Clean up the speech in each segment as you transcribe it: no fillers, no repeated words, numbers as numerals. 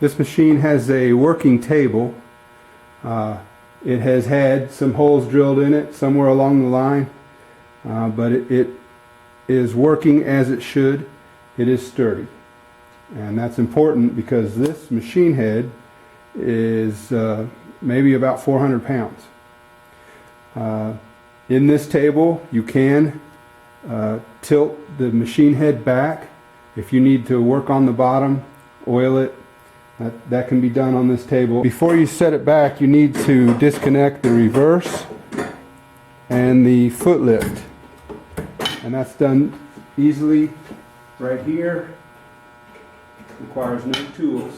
This machine has a working table. It has had some holes drilled in it somewhere along the line, but it is working as it should. It is sturdy, and that's important because this machine head is maybe about 400 pounds. In this table you can tilt the machine head back if you need to work on the bottom, oil it. That can be done on this table. Before you set it back, you need to disconnect the reverse and the foot lift, and that's done easily right here. Requires no tools.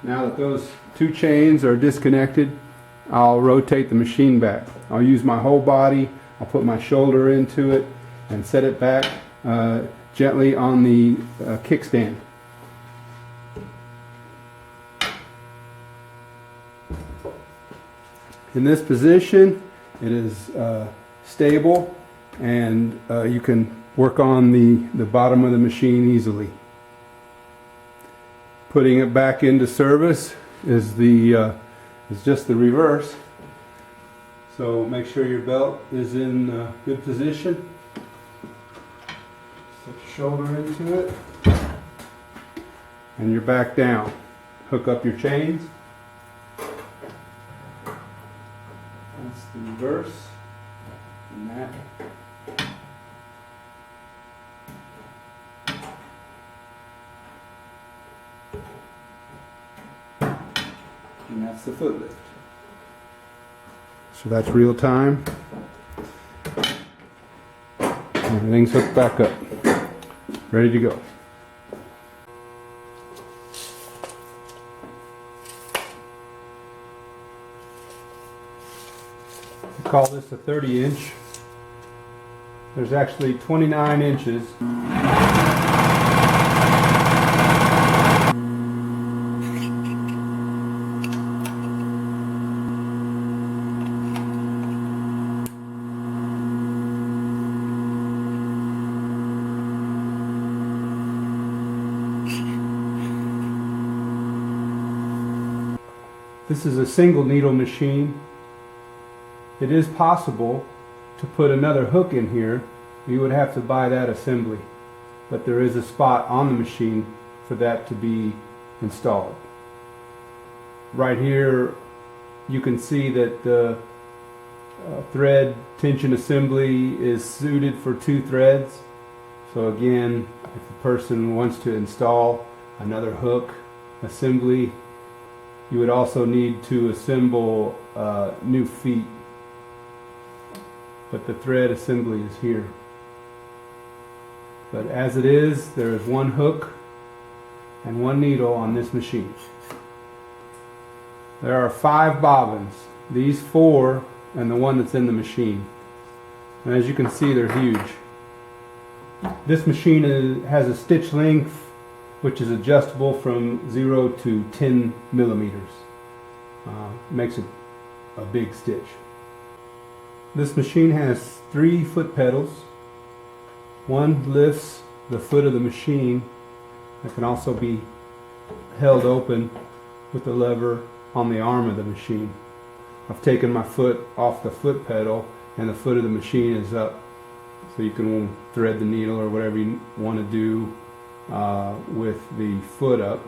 Now that those two chains are disconnected, I'll rotate the machine back. I'll use my whole body. I'll put my shoulder into it and set it back gently on the kickstand. In this position, it is stable, and you can work on the bottom of the machine easily. Putting it back into service is just the reverse. So make sure your belt is in good position. Set your shoulder into it, and you're back down. Hook up your chains. That's the reverse, and that. And that's the foot lift. So that's real time. Everything's hooked back up. Ready to go. We call this a 30-inch. There's actually 29 inches. This is a single needle machine. It is possible to put another hook in here. You would have to buy that assembly, but there is a spot on the machine for that to be installed. Right here you can see that the thread tension assembly is suited for 2 threads. So again, if the person wants to install another hook assembly, you would also need to assemble new feet, but the thread assembly is here. But as it is, there is 1 hook and 1 needle on this machine. There are 5 bobbins, these 4 and the one that's in the machine. And as you can see, they're huge. This machine has a stitch length which is adjustable from 0 to 10 millimeters. Makes it a big stitch. This machine has 3 foot pedals. One lifts the foot of the machine. It can also be held open with the lever on the arm of the machine. I've taken my foot off the foot pedal and the foot of the machine is up, so you can thread the needle or whatever you want to do with the foot up.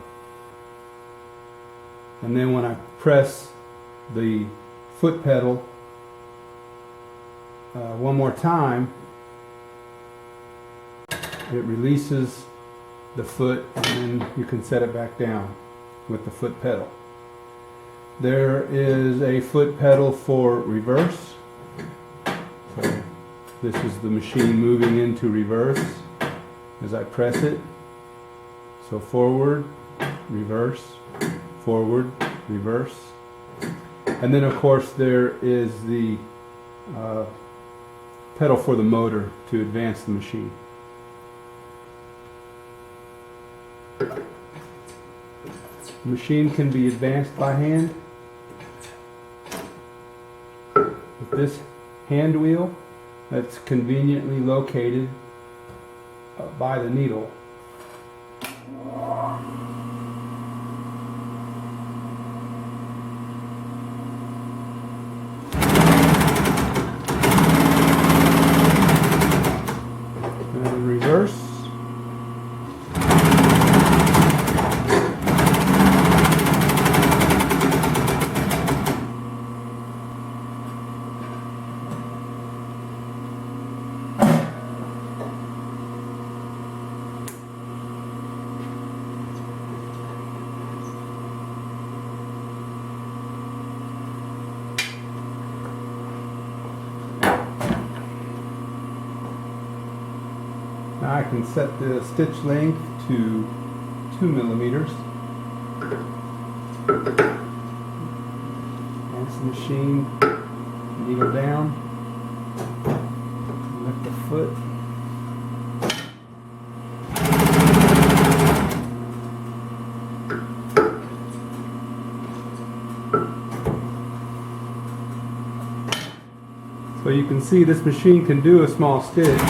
And then when I press the foot pedal one more time, it releases the foot, and then you can set it back down with the foot pedal. There is a foot pedal for reverse. So this is the machine moving into reverse as I press it. So forward, reverse, forward, reverse. And then of course there is the pedal for the motor to advance the machine. The machine can be advanced by hand with this hand wheel that's conveniently located by the needle. Now I can set the stitch length to 2 millimeters. Advance the machine, needle down, lift the foot. So you can see this machine can do a small stitch.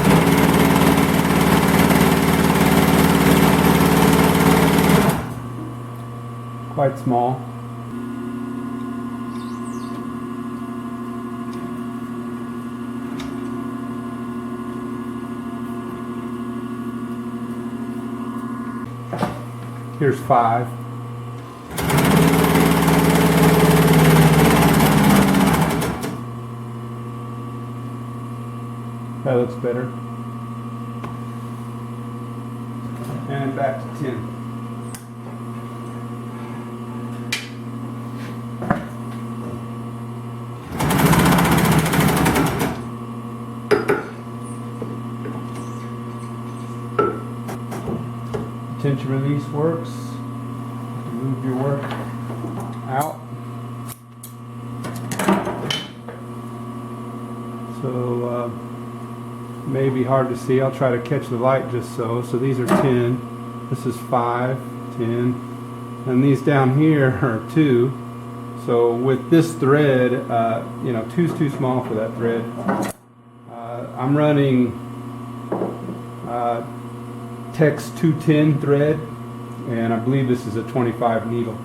Quite small. Here's 5. That looks better. And back to 10. Tension release works. Move your work out. So maybe hard to see. I'll try to catch the light just so. So these are 10. This is 5, 10, and these down here are 2. So with this thread, you know, 2's too small for that thread. I'm running Tex 210 thread, and I believe this is a 25 needle.